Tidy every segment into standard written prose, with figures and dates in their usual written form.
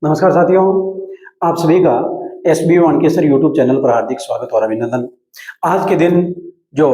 नमस्कार साथियों, आप सभी का एसबी वानकेसर यूट्यूब चैनल पर हार्दिक स्वागत और अभिनंदन। आज के दिन जो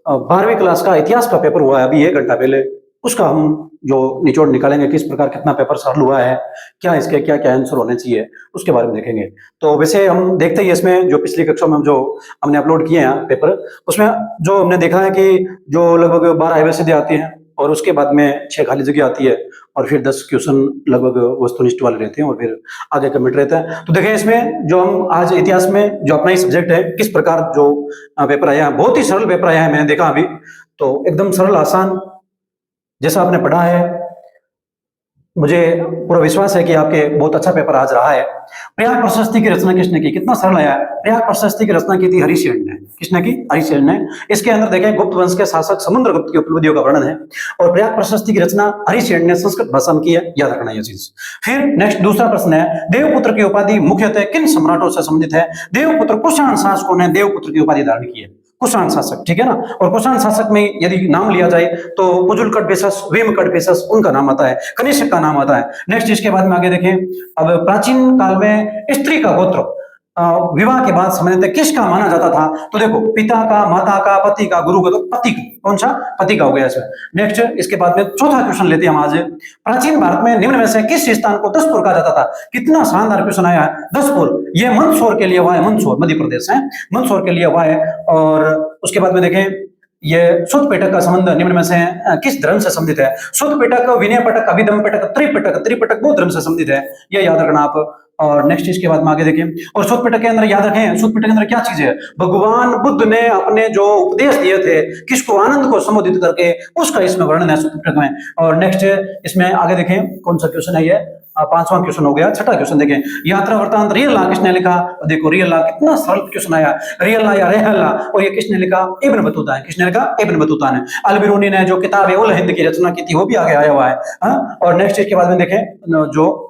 12वीं क्लास का इतिहास का पेपर हुआ है अभी 1 घंटा पहले, उसका हम जो निचोड़ निकालेंगे, किस प्रकार कितना पेपर सरल हुआ है, क्या इसके क्या-क्या आंसर होने चाहिए, उसके बारे में देखेंगे। तो वैसे हम देखते ही इसमें जो पिछली कक्षा में जो हमने अपलोड किए हैं पेपर, उसमें जो हमने देखा है कि जो लगभग 12 एबीसीडी आती हैं और उसके बाद में 6 खाली जगह आती है और फिर 10 क्वेश्चन लगभग वस्तुनिष्ठ वाले रहते हैं और फिर आगे कमेंट रहता है। तो देखें इसमें जो हम आज इतिहास में जो अपना ही सब्जेक्ट है, किस प्रकार जो पेपर आया है, बहुत ही सरल पेपर आया है, मैंने देखा अभी। तो एकदम सरल आसान जैसा आपने पढ़ा है, मुझे पूरा विश्वास है कि आपके बहुत अच्छा पेपर आज रहा है। प्रयाग प्रशस्ति की रचना किसने की? कितना सरल आया है। प्रयाग प्रशस्ति की रचना की थी हरिशेन ने। किसने की? हरिशेन ने। इसके अंदर देखें गुप्त वंश के शासक समुद्रगुप्त की उपलब्धियों का वर्णन है और प्रयाग प्रशस्ति की रचना हरिशेन ने संस्कृत भाषा में की है, याद रखना ये चीज। फिर नेक्स्ट दूसरा प्रश्न है, देवपुत्र की उपाधि मुख्यतः किन सम्राटों से संबंधित है? देवपुत्र कुषाण शासकों ने देवपुत्र की उपाधि धारण की है। कुषाण शासक, ठीक है ना। और कुषाण शासक में यदि नाम लिया जाए तो कुजुलकट बेसस, वेमकट बेसस उनका नाम आता है, कनिष्क का नाम आता है। नेक्स्ट इसके बाद में आगे देखें, अब प्राचीन काल में स्त्री का गोत्र विवाह के बाद सामान्यतः किसका माना जाता था? तो देखो, पिता का, माता का, पति का, गुरु का, तो पति का। कौन सा? पति का हो गया इसमें। नेक्स्ट इसके बाद में चौथा क्वेश्चन लेते हैं हम आज। प्राचीन भारत में निम्न में से किस स्थान को दसपुर कहा जाता था? कितना शानदार क्वेश्चन आया है। दसपुर, ये मंदसौर के लिए हुआ है, मंदसौर मध्य प्रदेश है, मंदसौर के लिए हुआ है। और उसके बाद में देखें, ये शुद्ध पिटक का संबंध निम्न में से किस धर्म से संबंधित है? शुद्ध पिटक, विनय पिटक, अभिधम पिटक, त्रिपिटक, त्रिपिटक वो धर्म से संबंधित है, ये याद रखना आप। और नेक्स्ट इसके बाद में आगे देखें, और शुद्ध पिटक के अंदर याद रखें, शुद्ध पिटक के अंदर क्या चीज है? भगवान बुद्ध ने अपने जो उपदेश दिए थे, किसको? आनंद को संबोधित करके, उसका इसमें वर्णन है शुद्ध पिटक में। और नेक्स्ट इसमें आगे देखें, कौन सा क्वेश्चन है ये? 5वां क्वेश्चन हो गया। छठा क्वेश्चन देखें, यात्रा वृत्तांत रियल ला किसने लिखा? देखो रियल ला कितना सरल क्वेश्चन आया, रियल ला या रेहल ला, और ये किसने लिखा? इब्न बतूता है। किसने लिखा? इब्न बतूता ने। अल बिरूनी ने जो किताब है उल हिंद की रचना की थी, वो भी आगे आया हुआ है। और नेक्स्ट इसके बाद में देखें, जो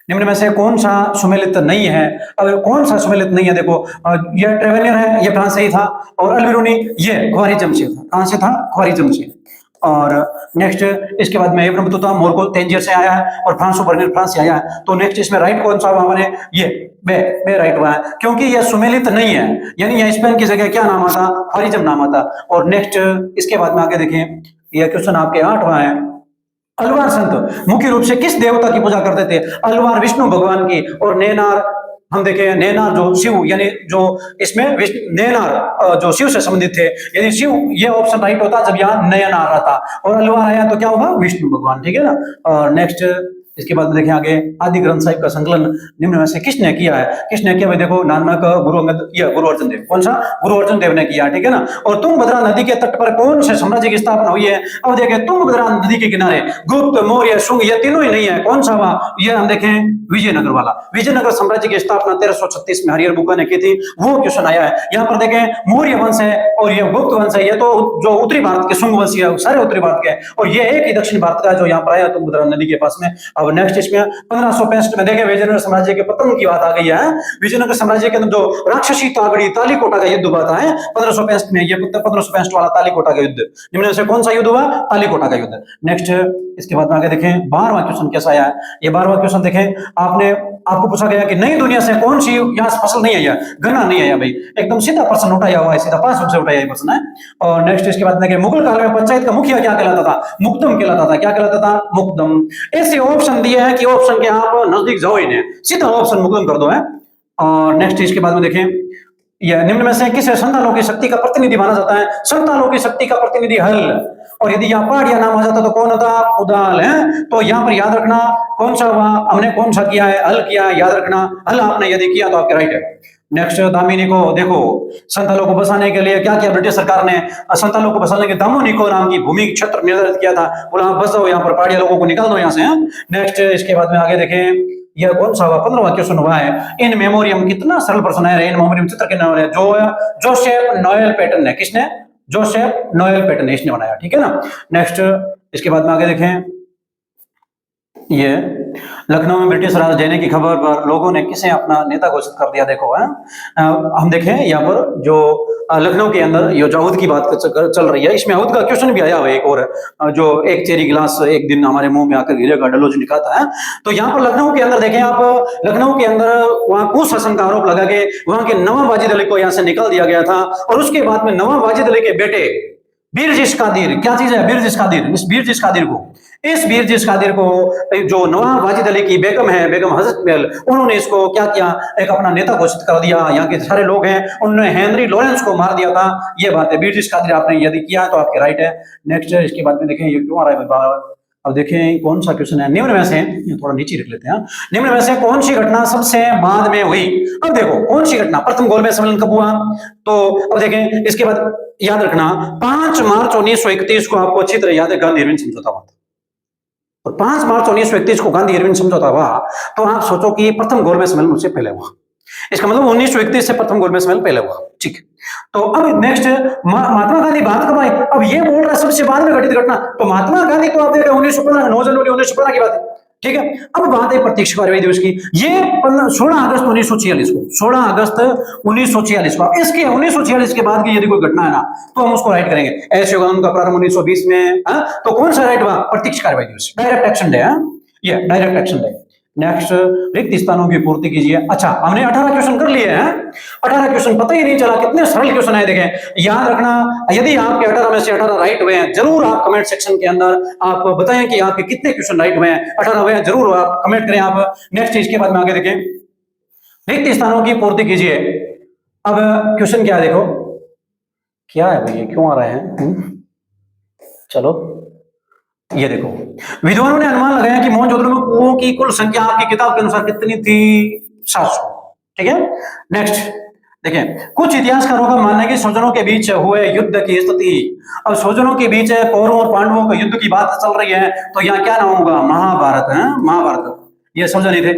निम्न में से कौन सा सुमेलित नहीं है? अब कौन सा सुमेलित नहीं है? देखो, ये ट्रेवेनियर है, ये कहां से ही था, और अल बिरूनी ये ख्वारिज़म से था। कहां से था? ख्वारिज़म से। और नेक्स्ट इसके बाद में इब्न बतूता मोरको तेंजियर से आया है और फ्रांसो बर्नियर फ्रांस से आया है। तो नेक्स्ट इसमें राइट कौन सा हुआ है? ये बे राइट हुआ है, क्योंकि ये सुमेलित नहीं है, यानी ये स्पेन की जगह क्या नाम आता? ख्वारिज़म नाम आता। और नेक्स्ट इसके बाद में आगे देखें, ये क्वेश्चन आपके 8वां है। अलवार संत मुख्य रूप से किस देवता की पूजा करते थे? अलवार विष्णु भगवान की, और नैनार हम देखें, नैनार जो शिव, यानी जो इसमें नैनार जो शिव से संबंधित थे, यानी शिव, ये ऑप्शन राइट होता जब यहाँ नयनार आता, और अलवार आया तो क्या होगा? विष्णु भगवान, ठीक है ना। और नेक्स्ट इसके बाद में देखें आगे, आदि ग्रंथ साहिब का संकलन निम्न में से किसने किया है? किसने किया भाई? देखो, नानक, गुरु अंगद या गुरु अर्जन देव। कौन सा? गुरु अर्जन देव ने किया, ठीक है ना। और तुंगभद्रा नदी के तट पर कौन से साम्राज्य की स्थापना हुई है? अब देखें, तुंगभद्रा नदी के किनारे गुप्त, मौर्य, शुंग, ये तीनों ही नहीं है। कौन सा हुआ? ये हम देखें, विजयनगर वाला। विजयनगर साम्राज्य की स्थापना 1336 में हरिहर बुक्का ने की थी, वो क्वेश्चन आया है। यहाँ पर देखें, मौर्य वंश है और ये गुप्त वंश है, ये तो जो उत्तरी भारत के शुंग वंशी है, सारे उत्तरी भारत के, और ये एक ही दक्षिण भारत का जो यहाँ पर आया तुंगभद्रा नदी के पास में। अब नेक्स्ट इसमें 1565 में देखें, विजयनगर साम्राज्य के पतन की बात आ गई है। विजयनगर साम्राज्य के अंदर जो राक्षसी तागड़ी तालीकोटा का युद्ध हुआ था 1565 में, ये 1565 वाला तालीकोटा का युद्ध। निम्न से कौन सा युद्ध हुआ? तालीकोटा का युद्ध। नेक्स्ट इसके बाद में आगे देखें, 12वां क्वेश्चन कैसा आया है? ये 12वां क्वेश्चन देखें, आपको पूछा गया कि नई दुनिया से कौन सी यहाँ फसल नहीं आया? गन्ना नहीं आया भाई, एकदम सीधा प्रश्न उठाया हुआ है, सीधा 5 से उठाया प्रश्न है। और नेक्स्ट इसके बाद देखें, मुगल काल में पंचायत का मुखिया क्या कहलाता था? मुकदम कहलाता था। क्या कहलाता था? मुकदम। ऐसे ऑप्शन दिए हैं कि ऑप्शन के आप नजदीक जाओ ही नहीं, सीधा ऑप्शन मुकदम कर दो है। और नेक्स्ट इसके बाद में देखें, यह निम्न में से किसे संतालों की शक्ति का प्रतिनिधि माना जाता है? संतालों की शक्ति का प्रतिनिधि हल। और यदि यहाँ पहाड़िया नाम आ जाता तो कौन होता? कुदाल है। तो यहाँ पर याद रखना कौन सा हुआ, हमने कौन सा किया है? हल किया, याद रखना। हल आपने यदि किया तो आपके राइट है। नेक्स्ट, दामिनी को देखो, संतालों को बसाने के लिए क्या किया ब्रिटिश सरकार ने? संतालों को बसाने के दामोनिको नाम की भूमि क्षेत्र निर्धारित किया था, बोला बस जाओ यहाँ पर, पहाड़िया लोगों को निकाल दो यहाँ से। नेक्स्ट इसके बाद में आगे देखें, यह कौन सा हुआ? 15वां क्वेश्चन हुआ है, इन मेमोरियम। कितना सरल प्रश्न है। इन मेमोरियम चित्र के नाम है जो जोसेफ नोएल पैटर्न है। किसने? जोसेफ नोएल पैटर्न ने इसने बनाया, ठीक है ना। नेक्स्ट इसके बाद में आगे देखें, ये लखनऊ में ब्रिटिश राज देने की खबर पर लोगों ने किसे अपना नेता घोषित कर दिया? देखो हम देखें यहाँ पर जो लखनऊ के अंदर ये जो अवध की बात चल रही है, इसमें अवध का क्वेश्चन भी आया हुआ है एक और, जो एक चेरी गिलास एक दिन हमारे मुंह में आकर गिरेगा, डलो जो निकालता है। तो यहाँ पर लखनऊ के अंदर देखें आप, लखनऊ के अंदर वहां कुशासन का आरोप लगा के वहां के नवाब वाजिद अली को यहाँ से निकाल दिया गया था, और उसके बाद में नवाब वाजिद अली के बेटे बीरजिश कादिर, क्या चीज है बीरजिश कादिर, इस बीरजिश कादिर को जो नवाब वाजिद अली की बेगम है, बेगम हजरत महल, उन्होंने इसको क्या किया, एक अपना नेता घोषित कर दिया। यहाँ के सारे लोग हैं, उन्होंने हेनरी लॉरेंस को मार दिया था। ये बात है, बीरजिश कादिर आपने यदि किया तो आपके राइट है। नेक्स्ट इसके बाद में देखें ये क्यों आ रहा है। अब देखें कौन सा क्वेश्चन है, निम्न में से, थोड़ा नीचे रख लेते हैं, निम्न में से कौन सी घटना सबसे बाद में हुई। अब देखो कौन सी घटना, प्रथम गोलमेज सम्मेलन कब हुआ, तो अब देखें इसके बाद याद रखना 5 मार्च 1931 को आपको अच्छी तरह याद है, गांधी इरविन समझौता हुआ। और 5 मार्च 1931 को गांधी इरविन समझौता हुआ, तो आप सोचो कि प्रथम गोलमेज सम्मेलन उससे पहले हुआ, इसका मतलब 1931 से प्रथम गोलमेज सम्मेलन पहले हुआ। ठीक है, तो अब नेक्स्ट महात्मा गांधी बात कब आई, अब ये बोल रहा है सबसे बाद में घटित घटना, तो महात्मा गांधी तो आप देख रहे हैं 1915 9 जनवरी 1915 की बात है। ठीक है, अब बात है प्रत्यक्ष कार्यवाही दिवस की, ये 16 अगस्त 1946 को, 16 अगस्त 1946 को, इसके 1946 के बाद की यदि कोई घटना है ना तो हम उसको राइट करेंगे। ऐसे आंदोलन का प्रारंभ 1920 में, तो कौन सा राइट हुआ, प्रत्यक्ष कार्यवाही दिवस, डायरेक्ट एक्शन डे, ये डायरेक्ट एक्शन डे। नेक्स्ट, रिक्त स्थानों की पूर्ति कीजिए। अच्छा, हमने 18 क्वेश्चन कर लिए हैं, 18 क्वेश्चन, पता ही नहीं चला कितने सरल क्वेश्चन है। देखें, याद रखना, यदि आपके 18 में से 18 राइट हुए हैं, जरूर आप कमेंट सेक्शन के अंदर आप बताएं कि आपके कितने क्वेश्चन राइट हुए हैं, 18 हुए हैं, जरूर आप कमेंट करें आप। नेक्स्ट, इसके बाद में आगे देखें, रिक्त स्थानों की पूर्ति कीजिए। अब क्वेश्चन क्या है, देखो क्या है भाई, ये क्यों आ रहा है, चलो ये देखो, विद्वानों ने अनुमान लगाया कि मोहनजोदड़ो में कुओं की कुल संख्या आपकी किताब के अनुसार कितनी थी, 700। ठीक है, नेक्स्ट देखें, कुछ इतिहासकारों का मानना है कि स्वजनों के बीच हुए युद्ध की स्थिति, अब स्वजनों के बीच कौरवों और पांडवों के युद्ध की बात चल रही है, तो यहाँ क्या नाम होगा, महाभारत है, महाभारत, ये समझ नहीं थे।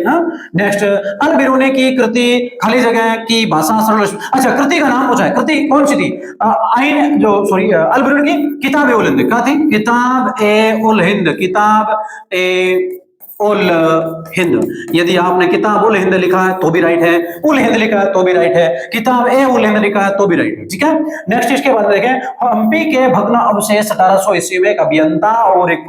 नेक्स्ट, अल बिरूनी की कृति खाली जगह की भाषा सरल, अच्छा कृति का नाम पूछा है, कृति कौन सी थी, आइन जो सॉरी अल बिरूनी की किताब ए उल हिंद, क्या थी, किताब ए उल हिंद, किताब ए उल हिंद। यदि आपने किताब उल हिंद लिखा है तो भी राइट है, उल हिंद लिखा है तो भी राइट है, किताब ए उल हिंद लिखा है तो भी राइट है। ठीक है, नेक्स्ट इसके बाद देखें, हम्पी के भग्न अवशेष 1800 ईस्वी में एक अभियंता और एक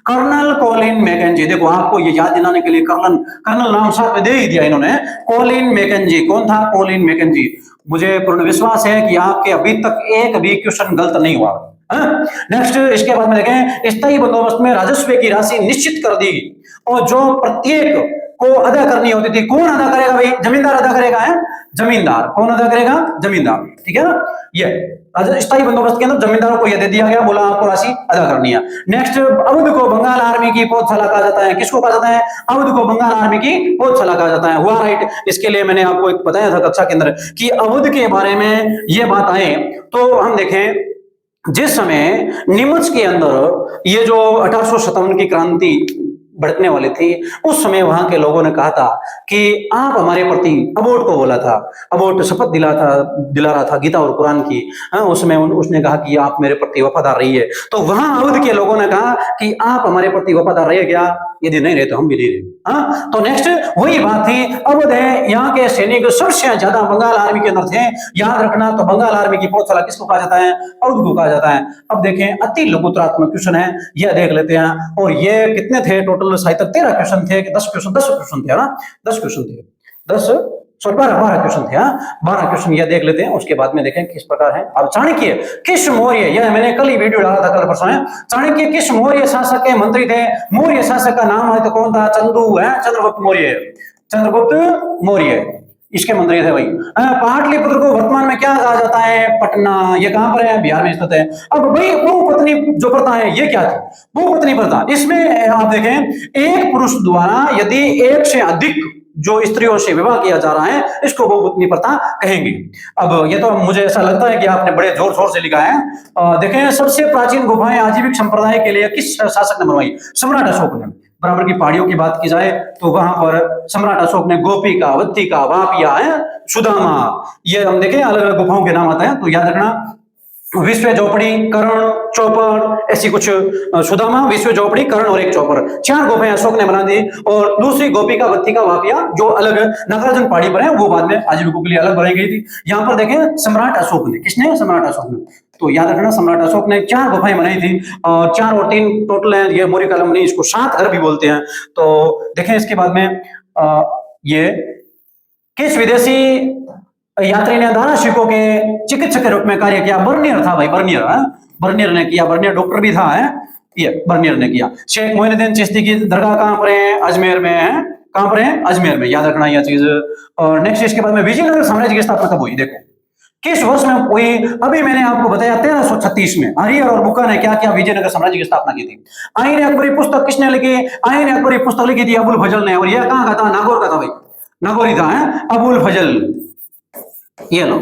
कर्नल कॉलिन मैकेंजी, देखो आपको ये याद दिलाने के लिए कर्नल नाम साथ में दे ही दिया इन्होंने, कॉलिन मैकेंजी, कौन था, कॉलिन मैकेंजी। मुझे पूर्ण विश्वास है कि आपके अभी तक एक भी क्वेश्चन गलत नहीं हुआ। नेक्स्ट इसके बाद में देखें, स्थायी बंदोबस्त में राजस्व की राशि निश्चित कर दी, और जो प्रत्येक को अदा करनी होती थी, कौन अदा करेगा भाई, जमींदार अदा करेगा, है जमींदार, कौन अदा करेगा, जमींदार। ठीक है ना, ये स्थायी बंदोबस्त के अंदर जमींदारों को यह दे दिया गया, बोला आपको राशि अदा करनी है। नेक्स्ट, अवध को बंगाल आर्मी की पौधशाला कहा जाता है, किसको कहा जाता है, अवध को बंगाल आर्मी की पौधशाला कहा जाता है, हुआ राइट। इसके लिए मैंने आपको एक बताया था कक्षा के अंदर कि अवध के बारे में ये बात आए, तो हम देखें जिस समय नीमच के अंदर ये जो 1857 की क्रांति भड़कने वाली थी, उस समय वहां के लोगों ने कहा था कि आप हमारे प्रति, अबोट को बोला था, अबोट शपथ दिला रहा था गीता और कुरान की, उस समय उसने कहा कि आप मेरे प्रति वफादार रहिए। तो वहां अवध के लोगों ने कहा कि आप हमारे प्रति वफादार रहिए क्या, यदि नहीं रहे तो हम भी नहीं रहे। तो नेक्स्ट वही बात थी, अवध है, यहाँ के सैनिक सबसे ज्यादा बंगाल आर्मी के अंदर थे, याद रखना। तो बंगाल आर्मी की पौधशाला किसको कहा जाता है, अवध को कहा जाता है। अब देखें, अति लघुतरात्मक क्वेश्चन है, यह देख लेते हैं। और ये कितने थे टोटल, शायद 13 क्वेश्चन थे कि 10 क्वेश्चन थे ना, 10 क्वेश्चन थे, 12 क्वेश्चन थे, 12 क्वेश्चन यह देख लेते हैं। उसके बाद में देखें किस प्रकार है। अब चाणक्य किस मौर्य, यह मैंने कल ही वीडियो डाला था, कल परसों है, चाणक्य किस मौर्य शासक के मंत्री थे, मौर्य शासक का नाम है तो कौन था, चंदू है, चंद्रगुप्त मौर्य, चंद्रगुप्त मौर्य इसके मंत्री थे भाई। पाटलिपुत्र को वर्तमान में क्या कहा जाता है, पटना, ये कहां पर है, बिहार में स्थित है। अब भाई बहुपत्नी जो प्रथा है, ये क्या थी, बहुपत्नी प्रथा। इसमें आप देखें, एक पुरुष द्वारा यदि एक से अधिक जो स्त्रियों से विवाह किया जा रहा है, इसको बहुपत्नी प्रथा कहेंगे। अब ये तो मुझे ऐसा लगता है कि आपने बड़े जोर शोर से लिखा है। देखें, सबसे प्राचीन गुफाएं आजीविक संप्रदाय के लिए किस शासक ने बनवाई, सम्राट अशोक ने। बराबर की पहाड़ियों की बात की जाए तो वहां पर सम्राट अशोक ने गोपिका, वत्तिका, वापिया है, सुदामा, ये हम देखें अलग अलग गुफाओं के नाम आते हैं, तो याद रखना। विश्व झोपड़ी, कर्ण, चौपड़, ऐसी कुछ सुदामा, विश्व झोपड़ी, कर्ण और एक चौपड़, 4 गोपियां अशोक ने बना दी। और दूसरी गोपिका बत्ती का वाकया जो अलग नागार्जुन पहाड़ी पर है वो बाद में आजीविकों के लिए अलग बनाई गई थी। यहाँ पर देखें सम्राट अशोक ने, किसने? सम्राट अशोक ने। तो याद रखना सम्राट अशोक ने 4 गुफाएं बनाई थी और 4 और 3 टोटल है, ये मौर्य काल में, इसको 7 घर भी बोलते हैं। तो देखें इसके बाद में ये किस विदेशी यात्री ने दाराशिकों के चिकित्सक के रूप में कार्य किया? बर्नियर था भाई, बर्नियर। बर्नियर ने किया, बर्नियर डॉक्टर भी था, है ये बर्नियर ने किया। शेख मोइनुद्दीन चिश्ती की दरगाह कहां पर है? अजमेर में है। कहां पर है? अजमेर में, याद रखना यह चीज। और नेक्स्ट इसके बाद में विजयनगर साम्राज्य की स्थापना कब हुई? देखो किस वर्ष में हुई? अभी मैंने आपको बताया 1336 में हरिहर और बुक्का ने क्या किया? विजयनगर साम्राज्य की स्थापना की थी। आईन अकबरी पुस्तक किसने लिखी? आईन अकबरी पुस्तक लिखी थी अबुल फजल ने। और यह कहां का था? नागौर का था भाई, नागौरी था, है अबुल फजल। ये लोग।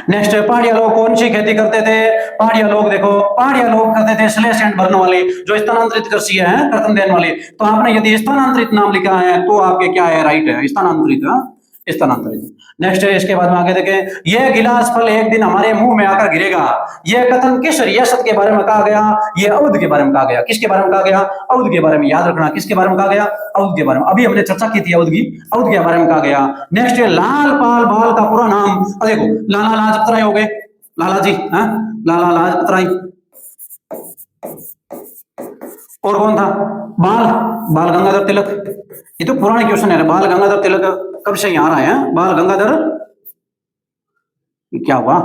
नेक्स्ट, पहाड़िया लोग कौन सी खेती करते थे? पहाड़िया लोग देखो, पहाड़िया लोग करते थे स्लेश एंड बर्न वाले, जो स्थानांतरित कृषि है, कर्तन देन वाले। तो आपने यदि स्थानांतरित नाम लिखा है तो आपके क्या है? राइट है, स्थानांतरित। स्थानांतरित। नेक्स्ट है इसके बाद में आगे देखें, यह गिलास फल एक दिन हमारे मुंह में आकर गिरेगा। यह कथन किस रियासत के बारे में कहा गया? यह अवध के बारे में कहा गया। किसके बारे में कहा गया? अवध के बारे में। याद रखना किसके बारे में कहा गया? अवध के बारे में। अभी हमने चर्चा की थी अवध की, अवध के बारे में कहा गया। नेक्स्ट है लाल पाल बाल का पूरा नाम। देखो लाला लाजपत राय हो गए, लाला जी, लाला लाजपत राय। और कौन था? बाल बाल गंगाधर तिलक। ये तो पुराने क्वेश्चन है। बाल गंगाधर तिलक कब से यहाँ आ रहा है? बाल गंगाधर, क्या हुआ?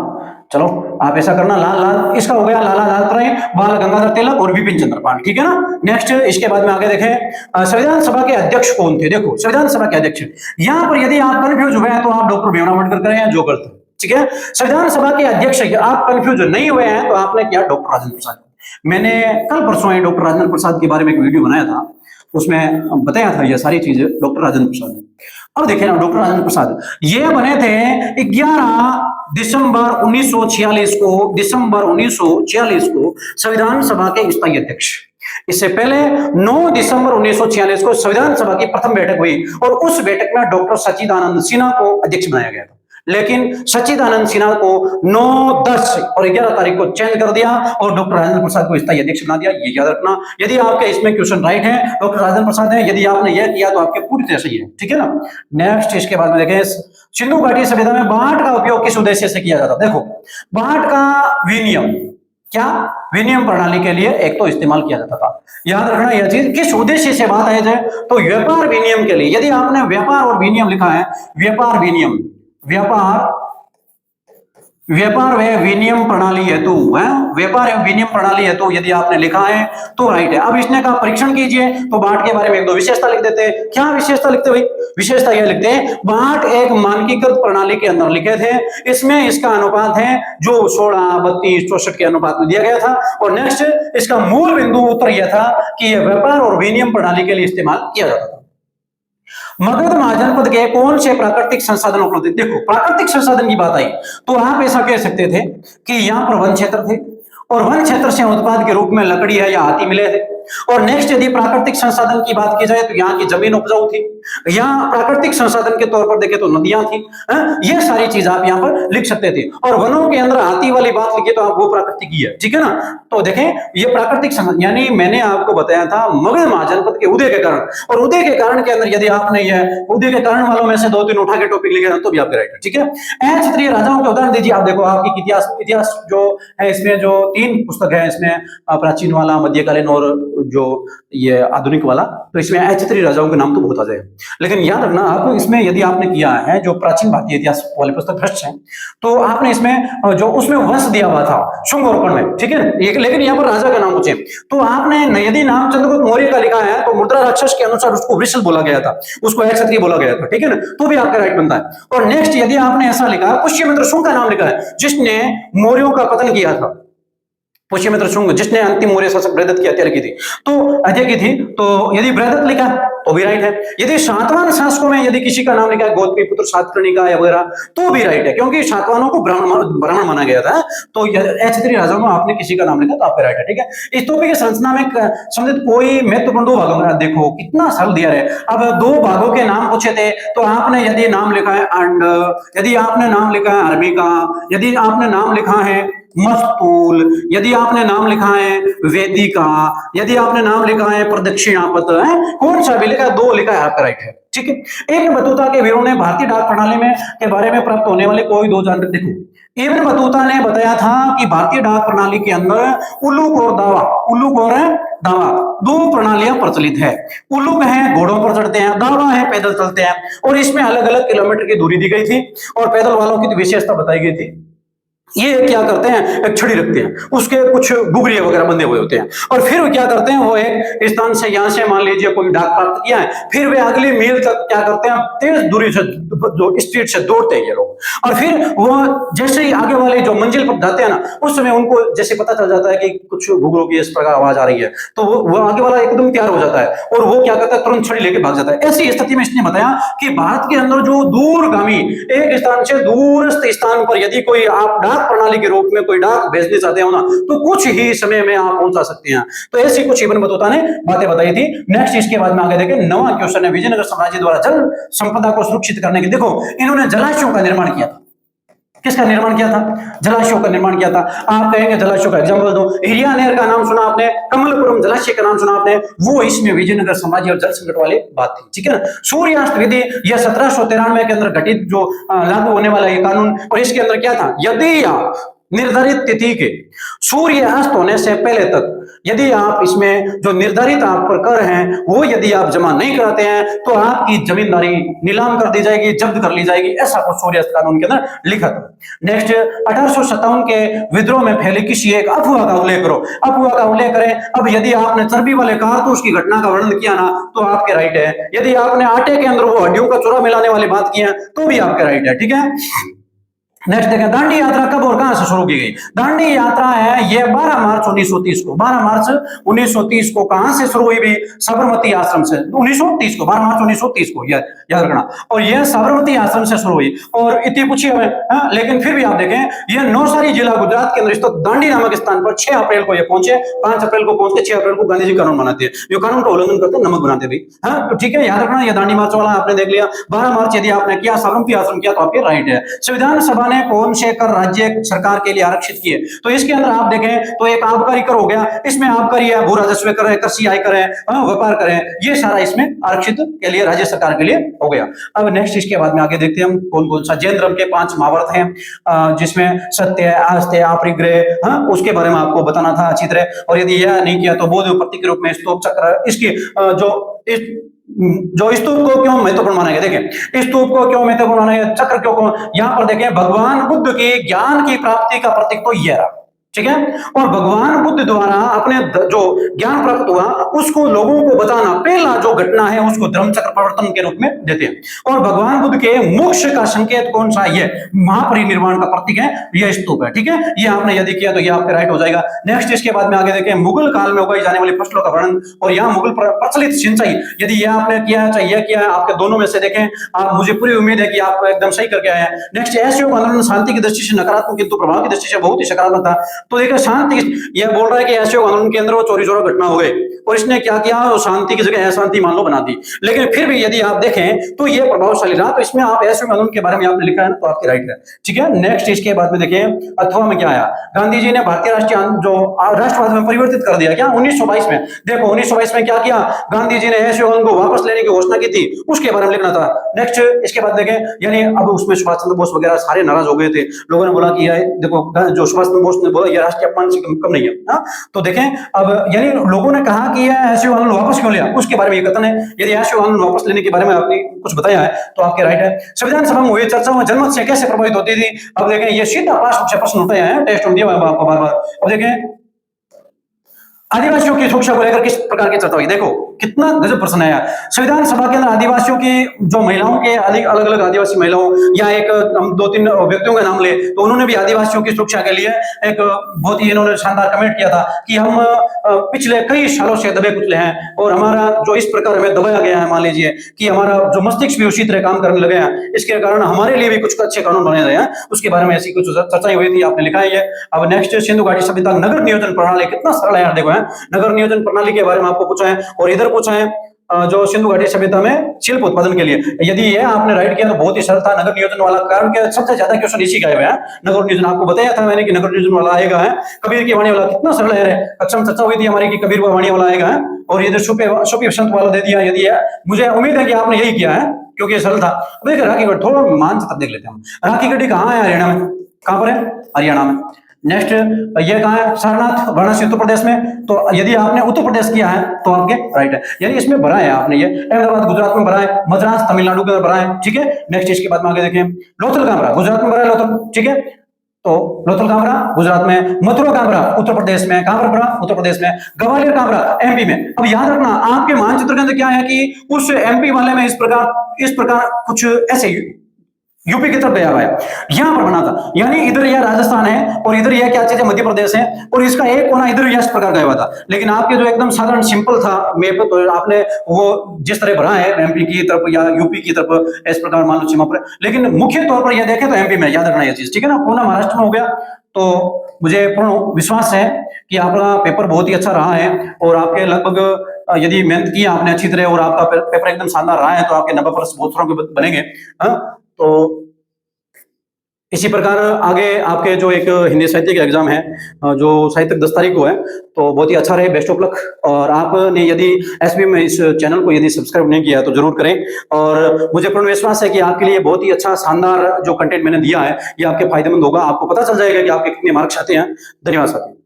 चलो आप ऐसा करना, लाल लाल इसका हो गया, लाला लाजपत राय, बाल गंगाधर तिलक और विपिन चंद्र पाल, ठीक है ना। नेक्स्ट इसके बाद में आगे देखें, संविधान सभा के अध्यक्ष कौन थे? देखो संविधान सभा के अध्यक्ष, यहां पर यदि आप कंफ्यूज हुए हैं तो आप डॉक्टर भीमराव अम्बेडकर करें जो करते, ठीक है। संविधान सभा के अध्यक्ष आप कंफ्यूज नहीं हुए हैं तो आपने किया डॉक्टर राजेंद्र प्रसाद। मैंने कल परसों डॉक्टर राजेंद्र प्रसाद के बारे में एक वीडियो बनाया था, उसमें बताया था ये सारी चीजें डॉक्टर राजेंद्र प्रसाद ने। अब देखिए ना, डॉक्टर राजेंद्र प्रसाद ये बने थे 11 दिसंबर 1946 को, दिसंबर 1946 को संविधान सभा के स्थायी अध्यक्ष। इससे पहले 9 दिसंबर 1946 को संविधान सभा की प्रथम बैठक हुई और उस बैठक में डॉक्टर सच्चिदानंद सिन्हा को अध्यक्ष बनाया गया था। लेकिन सच्चिदानंद सिन्हा को 9, 10 और 11 तारीख को चेंज कर दिया और डॉक्टर राजेंद्र प्रसाद को स्थायी अध्यक्ष बना दिया। ये याद रखना, यदि आपके इसमें क्वेश्चन राइट है डॉक्टर राजेंद्र प्रसाद है, यदि आपने यह किया तो आपके पूरी तरह सही है, ठीक है ना। नेक्स्ट इसके बाद में देखें, सिंधु घाटी सभ्यता में बांट का उपयोग किस उद्देश्य से किया जाता? देखो बांट का विनियम, क्या विनियम प्रणाली के लिए एक तो इस्तेमाल किया जाता था। याद रखना यह चीज, किस उद्देश्य से बात है जाए तो व्यापार विनियम के लिए। यदि आपने व्यापार और विनियम लिखा है, व्यापार विनियम, व्यापार व विनियम प्रणाली हेतु, व्यापार एवं विनिमय प्रणाली हेतु यदि आपने लिखा है तो राइट है। अब इसने कहा परीक्षण कीजिए तो बांट के बारे में एक दो विशेषता लिख देते हैं। क्या विशेषता लिखते भाई? विशेषता यह लिखते हैं, बांट एक मानकीकृत प्रणाली के अंदर लिखे थे, इसमें इसका अनुपात है जो 16, 32, 64 के अनुपात में दिया गया था। और नेक्स्ट इसका मूल बिंदु उत्तर यह था कि यह व्यापार और विनिमय प्रणाली के लिए इस्तेमाल किया जाता था। मगध महाजनपद के कौन से प्राकृतिक संसाधन उपलब्ध? देखो प्राकृतिक संसाधन की बात आई तो आप ऐसा कह सकते थे कि यहाँ पर वन क्षेत्र थे और वन क्षेत्र से उत्पाद के रूप में लकड़ी है या हाथी मिले थे। और नेक्स्ट यदि प्राकृतिक संसाधन की बात की जाए तो यहाँ की जमीन उपजाऊ थी, यहाँ प्राकृतिक संसाधन के तौर पर देखे तो नदियां थी। ये सारी चीज आप यहाँ पर लिख सकते थे। और वनों के अंदर हाथी वाली बात लिखी तो आप वो प्राकृतिक ही है, ठीक है ना। तो देखें ये प्राकृतिक संसाधन, यानी मैंने आपको बताया था मगध महाजनपद के उदय के कारण, और उदय के कारण के अंदर यदि आपने यह उदय के कारण वालों में से 2-3 उठा के टॉपिक लिखे तो भी आपके राइट है, ठीक है। क्षत्रिय राजाओं के उदाहरण दीजिए। आप देखो आपकी इतिहास जो है इसमें जो 3 पुस्तक है, इसमें प्राचीन वाला, मध्यकालीन और जो ये आधुनिक वाला, तो इसमें क्षत्रिय राजाओं के नाम तो बहुत आ जाए। लेकिन याद रखना आप इसमें यदि आपने किया है जो प्राचीन भारतीय इतिहास वाले पुस्तक भ्रष्ट है तो आपने इसमें जो उसमें वंश दिया हुआ था शुंग और कर्ण में, ठीक है। लेकिन यहाँ पर राजा का नाम पूछे तो आपने यदि नाम चंद्रगुप्त मौर्य का लिखा है तो मुद्रा राक्षस के अनुसार उसको वृषल बोला गया था, उसको क्षत्रिय बोला गया था, ठीक है ना, तो भी आपका राइट बनता है। और नेक्स्ट यदि आपने ऐसा लिखा पुष्यमित्र शुंग का नाम लिखा है जिसने मौर्यों का पतन किया था, पुष्यमित्र शुंग जिसने अंतिम मौर्य शासक बृहदत्त की हत्या की थी, तो हत्या की थी, तो यदि बृहदत्त लिखा तो भी राइट है। यदि सातवाहन शासकों में यदि किसी का नाम लिखा है गौतमी पुत्र सातकर्णिका या वगैरह तो भी राइट है, क्योंकि सातवाहनों को ब्राह्मण माना गया था। तो क्षत्रिय राजाओं में आपने किसी का नाम लिखा तो आपका राइट है, ठीक है। इस टॉपिक की संरचना में संबंधित कोई महत्वपूर्ण 2 भागों में, देखो कितना सरल दिया है। अब 2 भागों के नाम पूछे थे तो आपने यदि नाम लिखा है अंड, यदि आपने नाम लिखा है अर्मी का, यदि आपने नाम लिखा है मस्तूल, यदि आपने नाम लिखा है वेदिका, यदि आपने नाम लिखा है प्रदक्षिणापत, है कौन सा भी लिखा है, दो लिखा है, आपका राइट है। ठीक है, एक बतूता के वीरों ने भारतीय डाक प्रणाली में के बारे में प्राप्त होने वाले कोई दो जानकारी देखो। इब्न बतूता ने बताया था कि भारतीय डाक प्रणाली के अंदर उलूक और दावा, उलूक और दावा दो प्रणालियां प्रचलित है। उलूक है घोड़ों पर चढ़ते हैं, दावा है पैदल चलते हैं, और इसमें अलग अलग किलोमीटर की दूरी दी गई थी और पैदल वालों की विशेषता बताई गई थी। ये क्या करते हैं, एक छड़ी रखते हैं, उसके कुछ गुगरिया वगैरह बंधे हुए होते हैं, और फिर वो क्या करते हैं, वो एक स्थान से यहां से मान लीजिए कोई डाक प्राप्त किया है, फिर वे अगली मील तक क्या करते हैं, तेज दूरी से जो स्पीड से दौड़ते हैं ये लोग, और फिर वो जैसे ही आगे वाले जो मंजिल पर जाते हैं ना, उस समय उनको जैसे पता चल जाता है कि कुछ गुगरों की इस प्रकार आवाज आ रही है, तो वो आगे वाला एकदम तैयार हो जाता है और वो क्या करता है, तुरंत छड़ी लेके भाग जाता है। ऐसी स्थिति में इसने बताया कि भारत के अंदर जो दूरगामी एक स्थान से दूरस्थ स्थान पर यदि कोई आप डाक प्रणाली के रूप में कोई डाक भेजने चाहते हो ना, तो कुछ ही समय में आप पहुंचा सकते हैं। तो ऐसी कुछ इब्न बतूता ने बातें बताई थी। नेक्स्ट इसके बाद में आगे देखें, नवा क्वेश्चन है, विजयनगर साम्राज्य द्वारा जल संपदा को सुरक्षित करने के, देखो इन्होंने जलाशयों का निर्माण किया था। किसका निर्माण किया था, जलाशयों का निर्माण किया था। आप कहेंगे जलाशयों का एग्जांपल दो, हिरिया नहर का नाम सुना आपने, कमलपुरम जलाशय का नाम सुना आपने, वो इसमें विजयनगर साम्राज्य और जल संकट वाली बात थी। ठीक है ना, सूर्यास्त विधि यह 1793 के अंदर घटित जो लागू होने वाला ये कानून, और इसके अंदर क्या था, यदि आप निर्धारित तिथि के सूर्य अस्त होने से पहले तक यदि आप इसमें जो निर्धारित आप पर कर हैं वो यदि आप जमा नहीं कराते हैं तो आपकी जमींदारी नीलाम कर दी जाएगी, जब्त कर ली जाएगी, ऐसा कुछ सूर्यास्त कानून के अंदर लिखा था। नेक्स्ट 1857 के विद्रोह में फैली किसी एक अफवाह का उल्लेख करो, अफवाह का उल्लेख करें। अब यदि आपने चर्बी वाले कारतूस की घटना का वर्णन किया ना तो आपके राइट है, यदि आपने आटे के अंदर वो हड्डियों का चूरा मिलाने वाली बात की है तो भी आपके राइट है। ठीक है, नेक्स्ट देखें, दांडी यात्रा कब और कहां से शुरू की गई। दांडी यात्रा है ये 12 मार्च 1930 को, 12 मार्च 1930 को कहां से शुरू हुई भी, साबरमती आश्रम से। 1930 को, 12 मार्च 1930 को याद रखना, और यह साबरमती आश्रम से शुरू हुई। और इतनी पूछी हमें, लेकिन फिर भी आप देखें यह नौसारी जिला गुजरात के अंदर स्थित दांडी नामक स्थान पर 6 अप्रैल को यह पहुंचे, 5 अप्रैल को पहुंच के 6 अप्रैल को गांधी जी कानून बनाते हैं, जो कानून का उल्लंघन करते हैं नमक बनाते भाई। हाँ तो ठीक है, याद रखना, यह दांडी मार्च वाला आपने देख लिया। 12 मार्च यदि आपने किया, साबरमती आश्रम किया तो आपके राइट है। संविधान सभा ने कौन से कर राज्य सरकार के लिए आरक्षित किए, तो इसके अंदर आप देखें तो एक आबकारी कर हो गया, इसमें आबकारी है, भू राजस्व कर है, कृषि आय कर है, व्यापार कर है, ये सारा इसमें आरक्षित के लिए राज्य सरकार के लिए हो गया। अब नेक्स्ट इसके बाद में आगे देखते हैं हम कौन कौन सा। जैन धर्म के 5 महाव्रत हैं जिसमें सत्य, आस्ते, अपरिग्रह, उसके बारे में आपको बताना था अच्छी तरह, और यदि यह नहीं किया तो बोध प्रतीक के रूप में स्तूप चक्र, इसकी जो स्तूप को क्यों महत्वपूर्ण माना गया, देखें स्तूप को क्यों महत्वपूर्ण माना गया, चक्र क्यों, यहां पर देखें भगवान बुद्ध की ज्ञान की प्राप्ति का प्रतीक तो यह रहा। ठीक है, और भगवान बुद्ध द्वारा अपने जो ज्ञान प्राप्त हुआ उसको लोगों को बताना, पहला जो घटना है उसको धर्म चक्र प्रवर्तन के रूप में देते हैं। और भगवान बुद्ध के मोक्ष का संकेत कौन सा, ये महापरिनिर्वाण का प्रतीक है, यह स्तूप है। ठीक है, ये आपने यदि किया तो ये आपका राइट हो जाएगा। नेक्स्ट इसके बाद में आगे देखें, मुगल काल में उगाई जाने वाली फसलों का वर्णन, और यहाँ मुगल प्रचलित सिंचाई, यदि यह आपने किया है चाहे यह किया है, आपके दोनों में से देखें आप, मुझे पूरी उम्मीद है कि आप एकदम सही करके आए हैं। नेक्स्ट असहयोग आंदोलन शांति की दृष्टि से नकारात्मक किंतु प्रभाव की दृष्टि से बहुत ही सकारात्मक था। तो देखिए शांति, यह बोल रहा है कि असहयोग आंदोलन के अंदर वो चोरी चोरा घटना हो गई और इसने क्या किया, वो शांति की जगह अशांति मान लो बना दी, लेकिन फिर भी यदि आप देखें तो ये प्रभावशाली रहा। तो इसमें आप असहयोग आंदोलन के बारे में आपने लिखा है ना तो आपके राइट है। ठीक है, नेक्स्ट इसके बाद में देखिए अथवा में क्या आया, गांधी जी ने भारतीय राष्ट्रीय जो राष्ट्रवाद में परिवर्तित कर दिया क्या 1922 में। देखो 1922 में क्या किया, गांधी जी ने असहयोग आंदोलन को वापस लेने की घोषणा की थी, उसके बारे में लिखना था। नेक्स्ट इसके बाद देखें, यानी अब उसमें सुभाष चंद्र बोस वगैरह सारे नाराज हो गए थे, लोगों ने बोला कि देखो जो सुभाष चंद्र बोस ने बोला यह राष्ट्रीय अपमान से कम नहीं है। तो देखें अब यानी लोगों ने कहा कि यह असहयोग आंदोलन वापस क्यों लिया, उसके बारे में ये कथन है। यदि असहयोग आंदोलन वापस लेने के बारे में आपने कुछ बताया है तो आपके राइट है। संविधान सभा में हुई चर्चाओं में जनमत से कैसे प्रभावित होती थी, अब देखें ये सीधा पास से प्रश्न उठे हैं, टेस्ट में दिया हुआ आपको बार बार। अब देखें आदिवासियों की सुरक्षा को लेकर किस प्रकार की चर्चा हुई, देखो कितना गजब प्रश्न है। संविधान सभा के अंदर आदिवासियों की जो महिलाओं के अलग अलग आदिवासी महिलाओं, या एक हम 2-3 व्यक्तियों का नाम ले तो उन्होंने भी आदिवासियों की सुरक्षा के लिए एक बहुत ही इन्होंने शानदार कमेंट किया था कि हम पिछले कई सालों से दबे कुचले हैं और हमारा जो इस प्रकार हमें दबाया गया है, मान लीजिए कि हमारा जो मस्तिष्क भी उसी तरह काम करने लगे हैं, इसके कारण हमारे लिए भी कुछ अच्छे कानून बने रहे हैं, उसके बारे में ऐसी कुछ चर्चाएं हुई थी, आपने लिखा है। अब नेक्स्ट सिंधु घाटी सभ्यता नगर नियोजन प्रणाली, कितना सरल है यार, देखो है नगर नियोजन प्रणाली के बारे में आपको पूछा है और इधर पूछा है जो सिंधु घाटी सभ्यता में शिल्प उत्पादन के लिए, यदि ये आपने राइट किया तो बहुत ही सरल था। नगर नियोजन वाला, कारण के सबसे ज्यादा क्वेश्चन इसी का है। नगर नियोजन आपको बताया था मैंने कि नगर नियोजन वाला आएगा है। कबीर की वाणी वाला कितना सरल है, कक्षा में चर्चा हुई थी हमारी कि कबीर की वाणी वाला आएगा है। और ये जो छुपे संत वाला दे दिया, यदि मुझे उम्मीद है कि आपने यही किया है क्योंकि ये सरल था। अब देखिए राखी गढ़ी, थोड़ा मानचित्र देख लेते हैं हम। राखी गढ़ी कहाँ है? हरियाणा में। कहाँ पर है? हरियाणा में। नेक्स्ट ये कहाँ है? सारनाथ, वाराणसी, उत्तर प्रदेश में। तो यदि आपने उत्तर प्रदेश किया है तो आपके राइट है, यानी इसमें भरा है आपने। ये अहमदाबाद गुजरात में भरा है, मद्रास तमिलनाडु में भरा है, ठीक है। नेक्स्ट इसके बाद में आगे देखें, लोथल कहाँ भरा? गुजरात में भरा है लोथल, ठीक है। तो लोथल कहाँ भरा? गुजरात में। मथुरा कहाँ भरा? उत्तर प्रदेश में। कहाँ पर भरा? उत्तर प्रदेश में। ग्वालियर कहाँ भरा? एमपी में। अब याद रखना आपके मानचित्र के अंदर क्या है कि उस एमपी वाले में इस प्रकार कुछ ऐसे यूपी की तरफ गया हुआ है, यहां पर बना था। यानी इधर यह राजस्थान है और इधर यह क्या चीज है? मध्य प्रदेश है, और इसका एक कोना इधर इस प्रकार गया हुआ था। लेकिन आपके जो एकदम साधारण सिंपल था मैप, तो आपने वो जिस तरह भरा है एमपी की तरफ या यूपी की तरफ इस प्रकार मान लो सीमा पर। लेकिन मुख्य तौर पर यह देखें तो एमपी में, याद रखना यह चीज, ठीक है ना। पूरा महाराष्ट्र में हो गया। तो मुझे पूर्ण विश्वास है कि आपका पेपर बहुत ही अच्छा रहा है, और आपके लगभग यदि मेहनत की आपने अच्छी तरह और आपका पेपर एकदम शानदार रहा है तो आपके 90% बहुत थोड़ा बनेंगे। तो इसी प्रकार आगे आपके जो एक हिंदी साहित्य का एग्जाम है, जो साहित्यिक 10 तारीख को है, तो बहुत ही अच्छा रहे, बेस्ट ऑफ लक। और आपने यदि एसबी में इस चैनल को यदि सब्सक्राइब नहीं किया तो जरूर करें। और मुझे पूर्ण विश्वास है कि आपके लिए बहुत ही अच्छा शानदार जो कंटेंट मैंने दिया है ये आपके फायदेमंद होगा। आपको पता चल जाएगा कि आपके कितने मार्क्स आते हैं। धन्यवाद साथियों।